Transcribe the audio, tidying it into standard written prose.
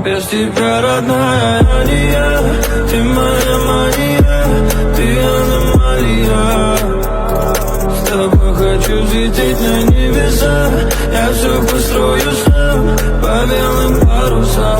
Без тебя, родная, я не я. Ты моя мания, ты аномалия. С тобой хочу взлететь на небеса. Я все построю сам по белым парусам.